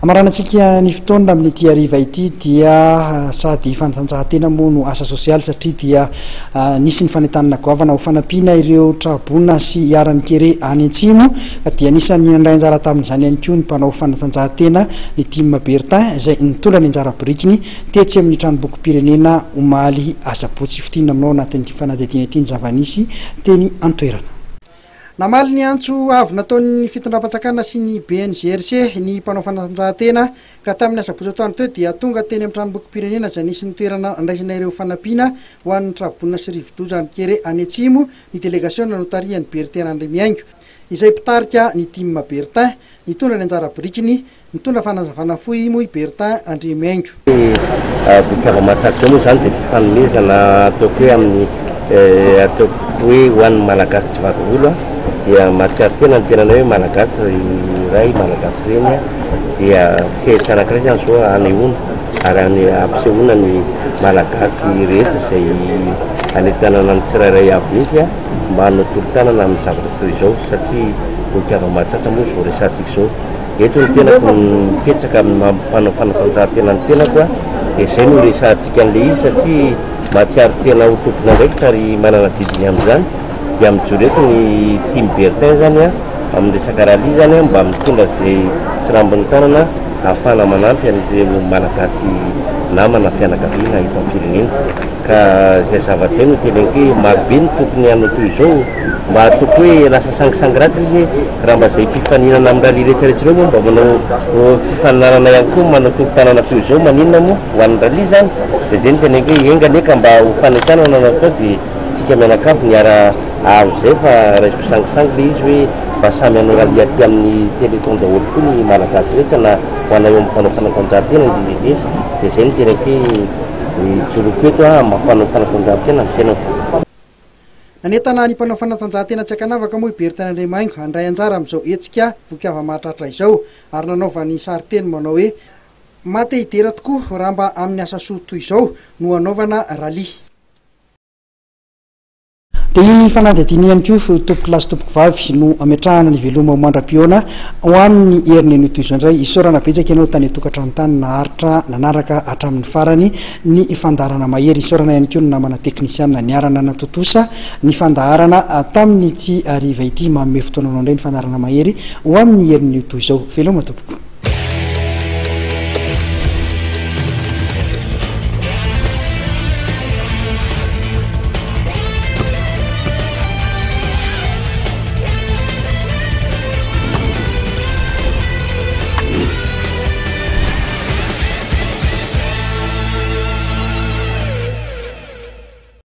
Amaranantsika ny fotoana amin'ity hariva ity dia sady fanatanjahantena moa no asa sosialy satria dia nisy ny fanentanana goavana ho fanampiana ireo trabona sy iarany kere any Antsimo ka dia nisany nandray anjara tamin'izany ihany koa ny mpanao fanatanjahantena ny Team Bertin izay nitondra ny anjara birikiny tetsy amin'ny tranombokim-pirenena omaly asabotsy fitinina aminao anatin'ny fanadihadiana ity ny zava-nisy teny antoerana. Namaly ny antso avy nataon'ny fitondram-patsakana sy ny BNGRC ny mpanao fanatanjahantena ka tamin'ny asabotsy atoandro teo dia tonga teny amin'ny tranombokim-pirenena izay nisy ny toerana andraisana ireo fanampiana ho an'ny trabona sy rivo-doza ny kere any Antsimo ny délégation notarian'ny Bertin Andrimiaingo izay pitarika ny Team Bertin nitondra ny anjara birikiny nitondra fanazavana fohy moa i Bertin Andrimiaingo. Bikava matsaka moa zany dia fanomezana ataoko hoe amin'ny ataoko hoe ho an'ny malagasy tsy vakavolo dia mahatsiaro tena ny tenana hoe malagasy iray malagasy reny dia sehatra anankiray zany zao anehoana ary ampisehoana ny malagasy rehetra izay aletanana ny tsirairay avy mihitsy mba hanotolo-tanana amin'ny zavatra toy izao satria mpiava mahatratra moa zao resantsika izao eto ny tenako mipetraka amin'ny mampanao fanatanjahantena ny tenako dia izay no resantsika an'ilay izy satria mahatsiaro tena ho tompona ndraikitra ary manana didiny amin'izany dia mijoreto ny Team Bertin zany amin'ny resaka rally zany mba mitondra izay tsirambin'ny tanana ahafahana manampy an'ireo malagasy namana fianakaviana eto am-pirenena ka izay zavatra izay no tenenky marobe ny tokony hanao toy izao mba atoko hoe lasa sangisangy izy raha mba izay mpifaninana amin'ny rally rehetrarehetra ireo moa mba manao fifaninanana ihany koa manao tompon-tanana toy izao maninona moa ho an'ny rally zany dia izay no tenenky enganeka mba ho fanentanana natao dia tsika mianakavy niara azo izay fa raisiko sangisangy le izy hoe mba samy hanao rally aty amin'ny téléthon daholo koa ny malagasy rehetra na ho anao amin'ny mpanao fanatanjahantena indrindrindreza dia izay no tenenky mijoroko eto mampanao fanatanjahantena ny tena. Nanentana ny mpanao fanatanjahantena tsy akanavaka moa i Bertin Andrimiaingo handray anjara amin'izao hetsika vokiava mahatratra izao ary nanaovany sariteny manao hoe maty idera tokoa raha mba amin'ny asa soa toy izao no hanaovana rally. Dia iny fanadihadiana ihany koa tompoko lasy tompoko vavy no ametrahana ny veloma mandram-piona ho amin'ny herin'ny an'io toy izao indray isaorana betsaka ianao tany tokantrano tany naharitra nanaraka hatramin'ny farany ny fandaharana mahery isaorana ihany koa no namana teknisianina niarana natotosa ny fandaharana tamin'ity hariva ity manome fotoananao indray ny fandaharana mahery ho amin'ny herin'io toy izao veloma tompoko.